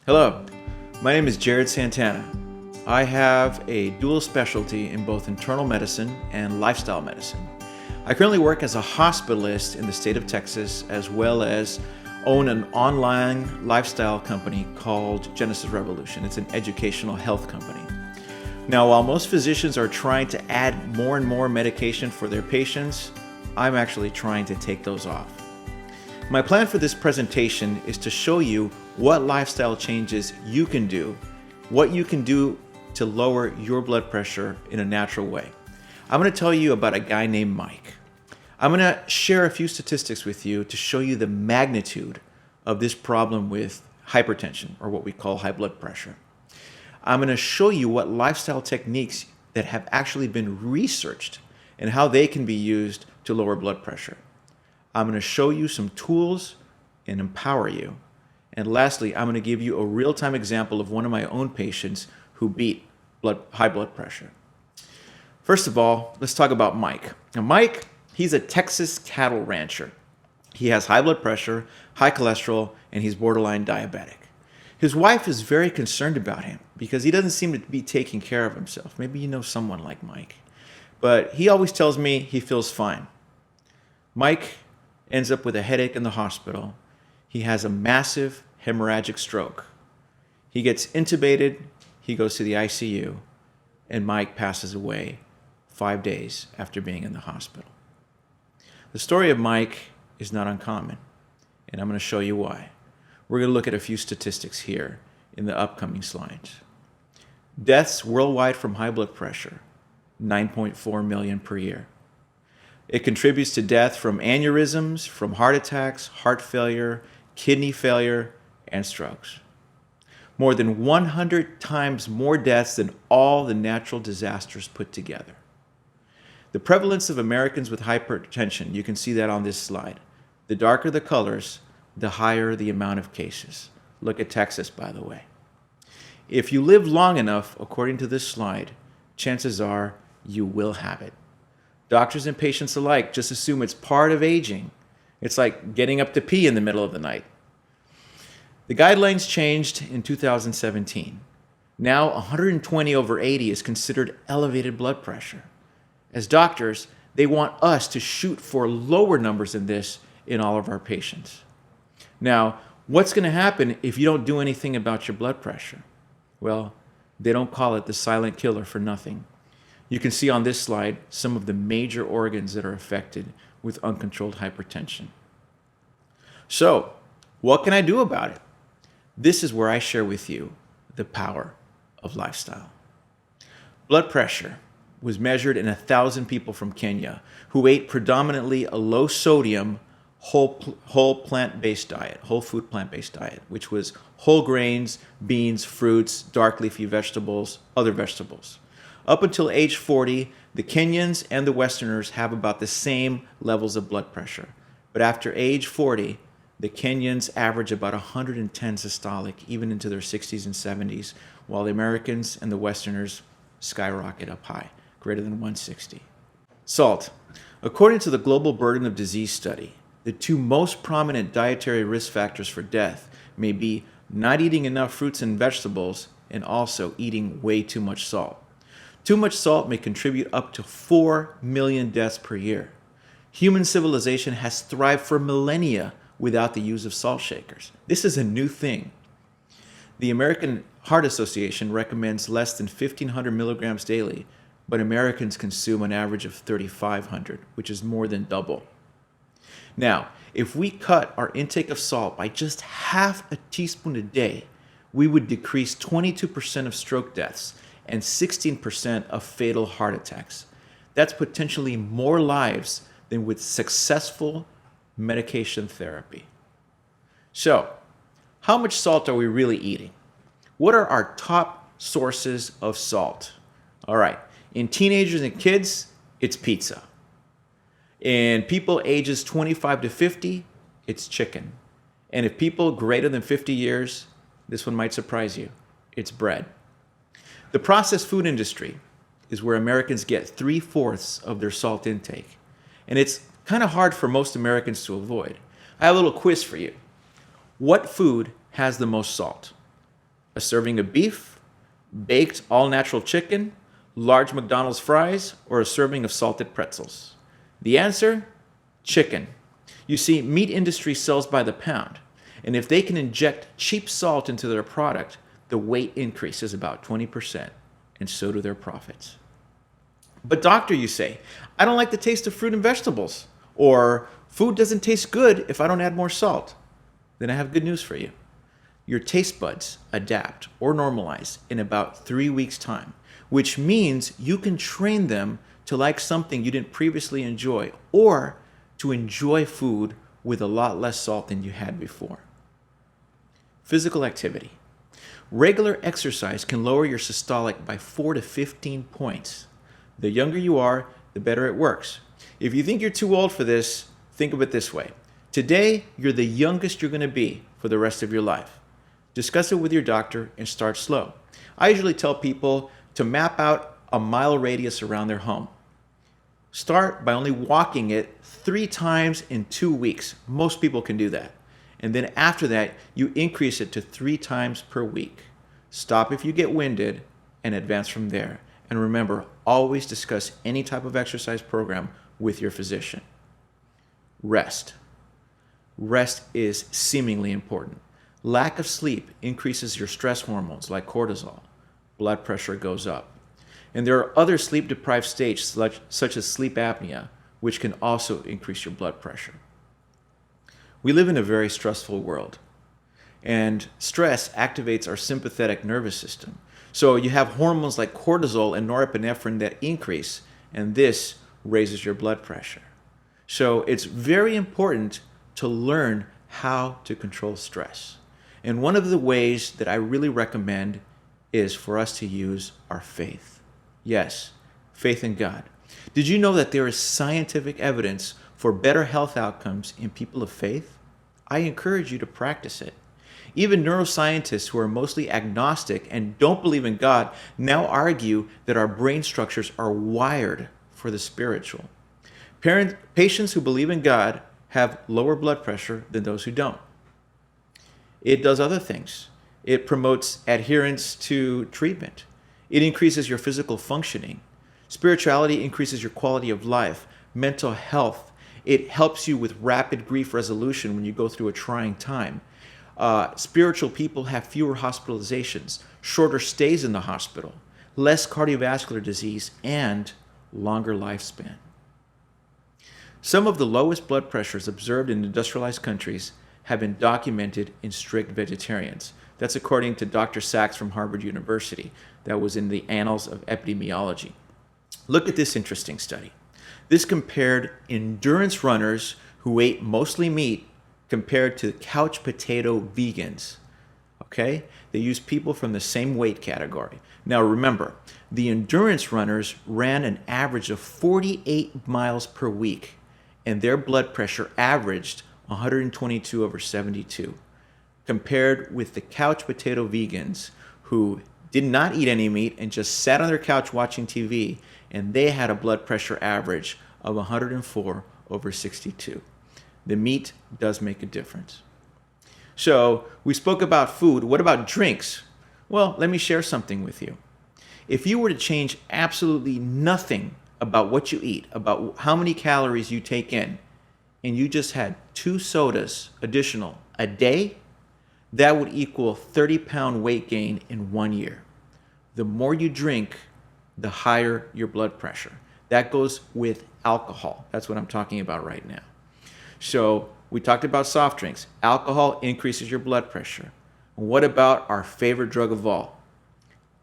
Hello, my name is Jared Santana. I have a dual specialty in both internal medicine and lifestyle medicine. I currently work as a hospitalist in the state of Texas, as well as own an online lifestyle company called Genesis Revolution. It's an educational health company. Now, while most physicians are trying to add more and more medication for their patients, I'm actually trying to take those off. My plan for this presentation is to show you what lifestyle changes you can do, what you can do to lower your blood pressure in a natural way. I'm going to tell you about a guy named Mike. I'm going to share a few statistics with you to show you the magnitude of this problem with hypertension, or what we call high blood pressure. I'm going to show you what lifestyle techniques that have actually been researched and how they can be used to lower blood pressure. I'm going to show you some tools and empower you. And lastly, I'm going to give you a real-time example of one of my own patients who beat high blood pressure. First of all, let's talk about Mike. Now, Mike, he's a Texas cattle rancher. He has high blood pressure, high cholesterol, and he's borderline diabetic. His wife is very concerned about him because he doesn't seem to be taking care of himself. Maybe you know someone like Mike. But he always tells me he feels fine. Mike ends up with a headache in the hospital. He has a massive hemorrhagic stroke. He gets intubated, he goes to the ICU, and Mike passes away 5 days after being in the hospital. The story of Mike is not uncommon, and I'm going to show you why. We're going to look at a few statistics here in the upcoming slides. Deaths worldwide from high blood pressure, 9.4 million per year. It contributes to death from aneurysms, from heart attacks, heart failure, kidney failure, and strokes. More than 100 times more deaths than all the natural disasters put together. The prevalence of Americans with hypertension, you can see that on this slide. The darker the colors, the higher the amount of cases. Look at Texas, by the way. If you live long enough, according to this slide, chances are you will have it. Doctors and patients alike just assume it's part of aging. It's like getting up to pee in the middle of the night. The guidelines changed in 2017. Now 120 over 80 is considered elevated blood pressure. As doctors, they want us to shoot for lower numbers than this in all of our patients. Now, what's going to happen if you don't do anything about your blood pressure? Well, they don't call it the silent killer for nothing. You can see on this slide some of the major organs that are affected with uncontrolled hypertension. So, what can I do about it? This is where I share with you the power of lifestyle. Blood pressure was measured in 1,000 people from Kenya who ate predominantly a low sodium, whole food plant-based diet, which was whole grains, beans, fruits, dark leafy vegetables, other vegetables. Up until age 40, the Kenyans and the Westerners have about the same levels of blood pressure. But after age 40, the Kenyans average about 110 systolic, even into their 60s and 70s, while the Americans and the Westerners skyrocket up high, greater than 160. Salt. According to the Global Burden of Disease study, the two most prominent dietary risk factors for death may be not eating enough fruits and vegetables and also eating way too much salt. Too much salt may contribute up to 4 million deaths per year. Human civilization has thrived for millennia without the use of salt shakers. This is a new thing. The American Heart Association recommends less than 1,500 milligrams daily, but Americans consume an average of 3,500, which is more than double. Now, if we cut our intake of salt by just half a teaspoon a day, we would decrease 22% of stroke deaths and 16% of fatal heart attacks. That's potentially more lives than with successful medication therapy. So, how much salt are we really eating? What are our top sources of salt? All right, in teenagers and kids, it's pizza. In people ages 25 to 50, it's chicken. And if people greater than 50 years, this one might surprise you, it's bread. The processed food industry is where Americans get 3/4 of their salt intake. And it's kind of hard for most Americans to avoid. I have a little quiz for you. What food has the most salt? A serving of beef, baked all-natural chicken, large McDonald's fries, or a serving of salted pretzels? The answer? Chicken. You see, meat industry sells by the pound, and if they can inject cheap salt into their product, the weight increases about 20%, and so do their profits. But doctor, you say, I don't like the taste of fruit and vegetables, or food doesn't taste good if I don't add more salt. Then I have good news for you. Your taste buds adapt or normalize in about 3 weeks' time, which means you can train them to like something you didn't previously enjoy, or to enjoy food with a lot less salt than you had before. Physical activity. Regular exercise can lower your systolic by 4 to 15 points. The younger you are, the better it works. If you think you're too old for this, think of it this way. Today, you're the youngest you're going to be for the rest of your life. Discuss it with your doctor and start slow. I usually tell people to map out a mile radius around their home. Start by only walking it 3 times in 2 weeks. Most people can do that. And then after that, you increase it to 3 times per week. Stop if you get winded and advance from there. And remember, always discuss any type of exercise program with your physician. Rest. Rest is seemingly important. Lack of sleep increases your stress hormones like cortisol. Blood pressure goes up. And there are other sleep-deprived states such as sleep apnea, which can also increase your blood pressure. We live in a very stressful world, and stress activates our sympathetic nervous system. So you have hormones like cortisol and norepinephrine that increase, and this raises your blood pressure. So it's very important to learn how to control stress. And one of the ways that I really recommend is for us to use our faith. Yes, faith in God. Did you know that there is scientific evidence for better health outcomes in people of faith? I encourage you to practice it. Even neuroscientists who are mostly agnostic and don't believe in God now argue that our brain structures are wired for the spiritual. Patients who believe in God have lower blood pressure than those who don't. It does other things. It promotes adherence to treatment. It increases your physical functioning. Spirituality increases your quality of life, mental health. It helps you with rapid grief resolution when you go through a trying time. Spiritual people have fewer hospitalizations, shorter stays in the hospital, less cardiovascular disease, and longer lifespan. Some of the lowest blood pressures observed in industrialized countries have been documented in strict vegetarians. That's according to Dr. Sachs from Harvard University. That was in the Annals of Epidemiology. Look at this interesting study. This compared endurance runners who ate mostly meat compared to couch potato vegans. Okay? They used people from the same weight category. Now remember, the endurance runners ran an average of 48 miles per week, and their blood pressure averaged 122/72, compared with the couch potato vegans who did not eat any meat and just sat on their couch watching TV, and they had a blood pressure average of 104/62. The meat does make a difference. So we spoke about food. What about drinks? Well, let me share something with you. If you were to change absolutely nothing about what you eat, about how many calories you take in, and you just had 2 sodas additional a day, that would equal 30-pound weight gain in 1 year. The more you drink, the higher your blood pressure. That goes with alcohol. That's what I'm talking about right now. So we talked about soft drinks. Alcohol increases your blood pressure. What about our favorite drug of all?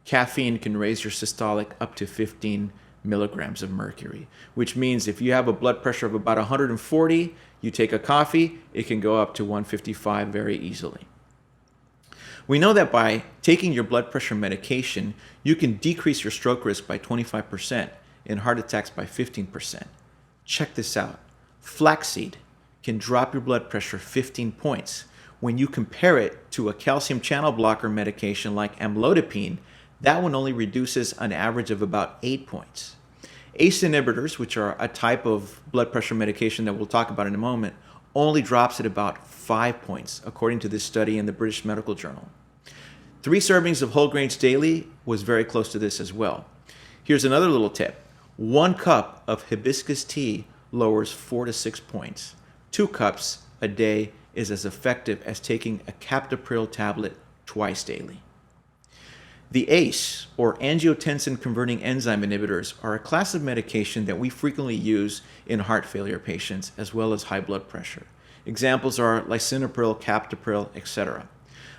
Caffeine can raise your systolic up to 15 milligrams of mercury, which means if you have a blood pressure of about 140, you take a coffee, it can go up to 155 very easily. We know that by taking your blood pressure medication, you can decrease your stroke risk by 25% and heart attacks by 15%. Check this out. Flaxseed can drop your blood pressure 15 points. When you compare it to a calcium channel blocker medication like amlodipine, that one only reduces an average of about 8 points. ACE inhibitors, which are a type of blood pressure medication that we'll talk about in a moment, only drops at about 5 points, according to this study in the British Medical Journal. 3 servings of whole grains daily was very close to this as well. Here's another little tip. 1 cup of hibiscus tea lowers 4 to 6 points. 2 cups a day is as effective as taking a captopril tablet twice daily. The ACE, or angiotensin-converting enzyme inhibitors, are a class of medication that we frequently use in heart failure patients as well as high blood pressure. Examples are lisinopril, captopril, etc.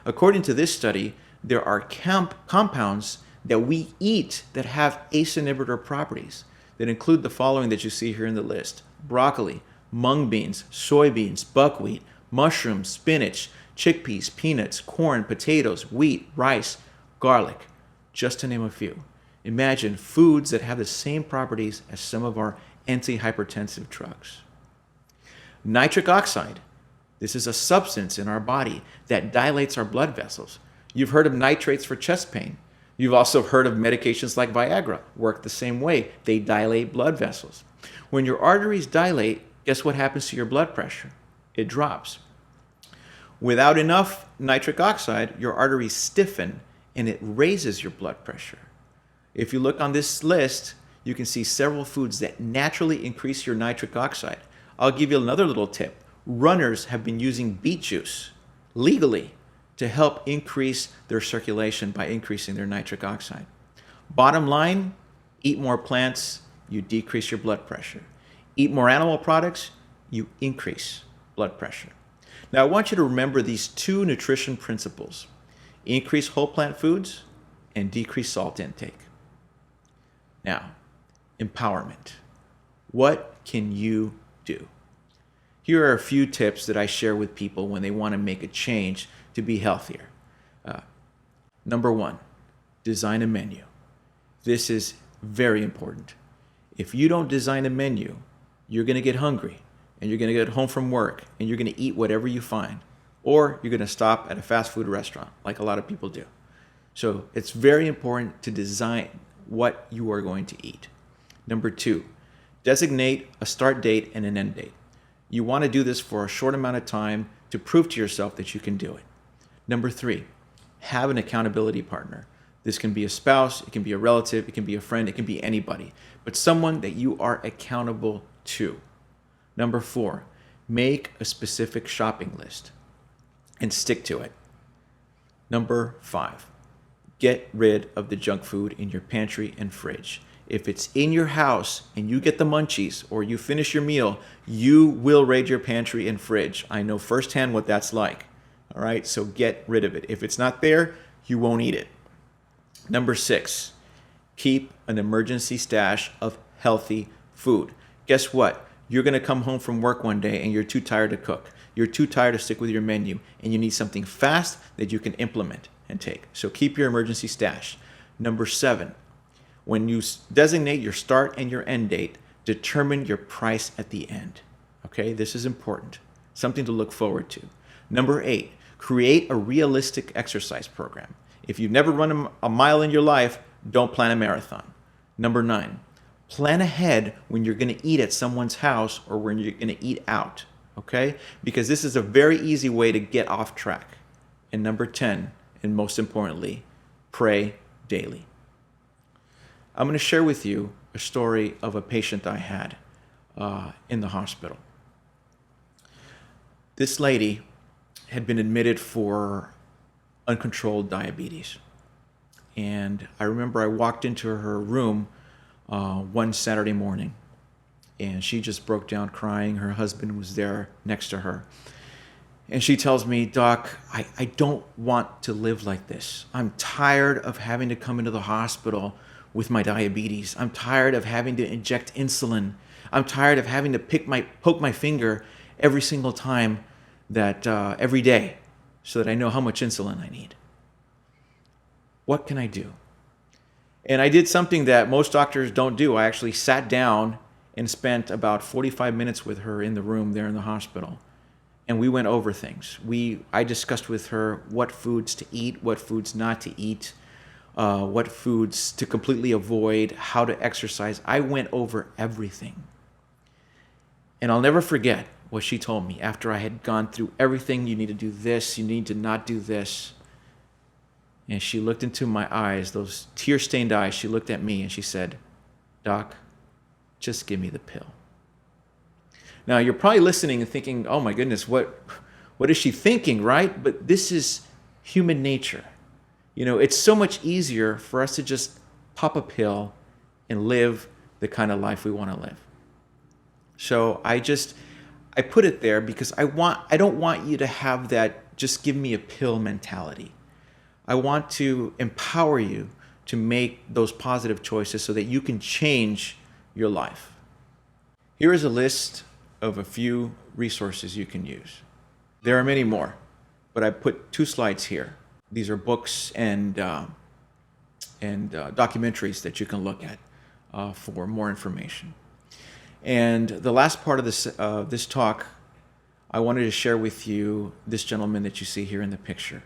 According to this study, there are compounds that we eat that have ACE inhibitor properties that include the following that you see here in the list: broccoli, mung beans, soybeans, buckwheat, mushrooms, spinach, chickpeas, peanuts, corn, potatoes, wheat, rice, garlic, just to name a few. Imagine foods that have the same properties as some of our antihypertensive drugs. Nitric oxide. This is a substance in our body that dilates our blood vessels. You've heard of nitrates for chest pain. You've also heard of medications like Viagra work the same way. They dilate blood vessels. When your arteries dilate, guess what happens to your blood pressure? It drops. Without enough nitric oxide, your arteries stiffen and it raises your blood pressure. If you look on this list, you can see several foods that naturally increase your nitric oxide. I'll give you another little tip. Runners have been using beet juice legally to help increase their circulation by increasing their nitric oxide. Bottom line, eat more plants, you decrease your blood pressure. Eat more animal products, you increase blood pressure. Now I want you to remember these 2 nutrition principles: increase whole plant foods and decrease salt intake. Now, empowerment. What can you do? Here are a few tips that I share with people when they want to make a change to be healthier. Number 1, design a menu. This is very important. If you don't design a menu, you're going to get hungry and you're going to get home from work and you're going to eat whatever you find, or you're going to stop at a fast food restaurant like a lot of people do. So it's very important to design what you are going to eat. Number 2, designate a start date and an end date. You want to do this for a short amount of time to prove to yourself that you can do it. Number 3, have an accountability partner. This can be a spouse, it can be a relative, it can be a friend, it can be anybody, but someone that you are accountable to. Number 4, make a specific shopping list and stick to it. Number 5, get rid of the junk food in your pantry and fridge. If it's in your house and you get the munchies or you finish your meal, you will raid your pantry and fridge. I know firsthand what that's like. All right, so get rid of it. If it's not there, you won't eat it. Number 6, keep an emergency stash of healthy food. Guess what? You're going to come home from work one day and you're too tired to cook. You're too tired to stick with your menu and you need something fast that you can implement and take. So keep your emergency stash. Number 7, when you designate your start and your end date, determine your price at the end. Okay, this is important. Something to look forward to. Number 8, create a realistic exercise program. If you've never run a mile in your life, don't plan a marathon. Number 9, plan ahead when you're going to eat at someone's house or when you're going to eat out. Okay, because this is a very easy way to get off track. And number 10, and most importantly, pray daily. I'm going to share with you a story of a patient I had in the hospital. This lady had been admitted for uncontrolled diabetes. And I remember I walked into her room one Saturday morning, and she just broke down crying. Her husband was there next to her. And she tells me, "Doc, I don't want to live like this. I'm tired of having to come into the hospital with my diabetes. I'm tired of having to inject insulin. I'm tired of having to poke my finger every single time that every day so that I know how much insulin I need. What can I do?" And I did something that most doctors don't do. I actually sat down and spent about 45 minutes with her in the room there in the hospital. And we went over things. I discussed with her what foods to eat, what foods not to eat, what foods to completely avoid, how to exercise. I went over everything. And I'll never forget what she told me after I had gone through everything. You need to do this, you need to not do this. And she looked into my eyes, those tear-stained eyes. She looked at me and she said, "Doc, just give me the pill." Now, you're probably listening and thinking, oh my goodness, what is she thinking, right? But this is human nature. It's so much easier for us to just pop a pill and live the kind of life we want to live. So I put it there because I don't want you to have that just give me a pill mentality. I want to empower you to make those positive choices so that you can change your life. Here is a list of a few resources you can use. There are many more, but I put 2 slides here. These are books and documentaries that you can look at for more information. And the last part of this talk, I wanted to share with you this gentleman that you see here in the picture.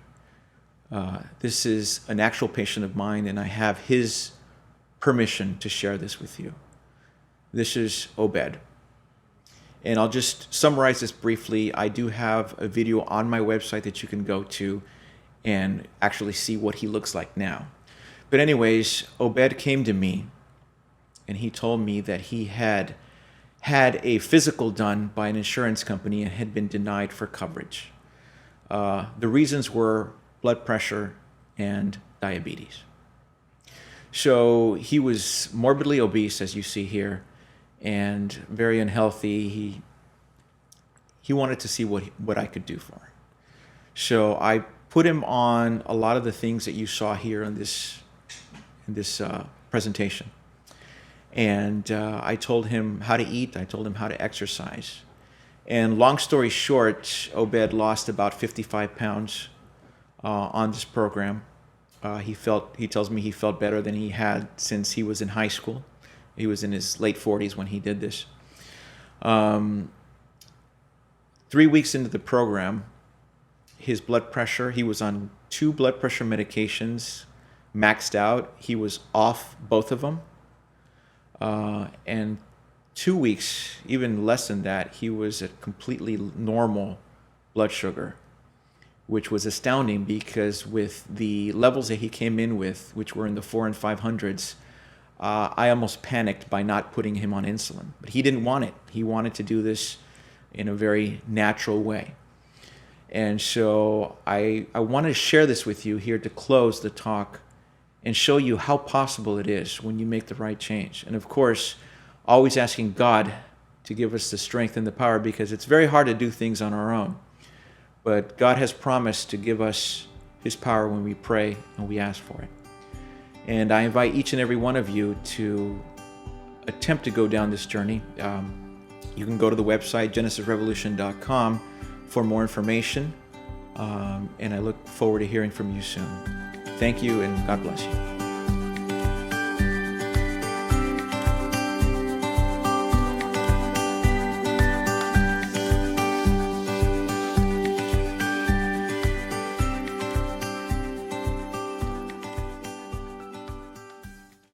This is an actual patient of mine, and I have his permission to share this with you. This is Obed. And I'll just summarize this briefly. I do have a video on my website that you can go to and actually see what he looks like now. But anyways, Obed came to me and he told me that he had a physical done by an insurance company and had been denied for coverage. The reasons were blood pressure and diabetes. So he was morbidly obese, as you see here, and very unhealthy. He wanted to see what I could do for him. So I put him on a lot of the things that you saw here in this presentation. And I told him how to eat. I told him how to exercise. And long story short, Obed lost about 55 pounds on this program. He tells me he felt better than he had since he was in high school. He was in his late 40s when he did this. 3 weeks into the program, his blood pressure, he was on 2 blood pressure medications, maxed out. He was off both of them. And 2 weeks, even less than that, he was at completely normal blood sugar, which was astounding because with the levels that he came in with, which were in the 400s and 500s, I almost panicked by not putting him on insulin. But he didn't want it. He wanted to do this in a very natural way. And so I want to share this with you here to close the talk and show you how possible it is when you make the right change. And of course, always asking God to give us the strength and the power, because it's very hard to do things on our own. But God has promised to give us His power when we pray and we ask for it. And I invite each and every one of you to attempt to go down this journey. You can go to the website, genesisrevolution.com, for more information. And I look forward to hearing from you soon. Thank you, and God bless you.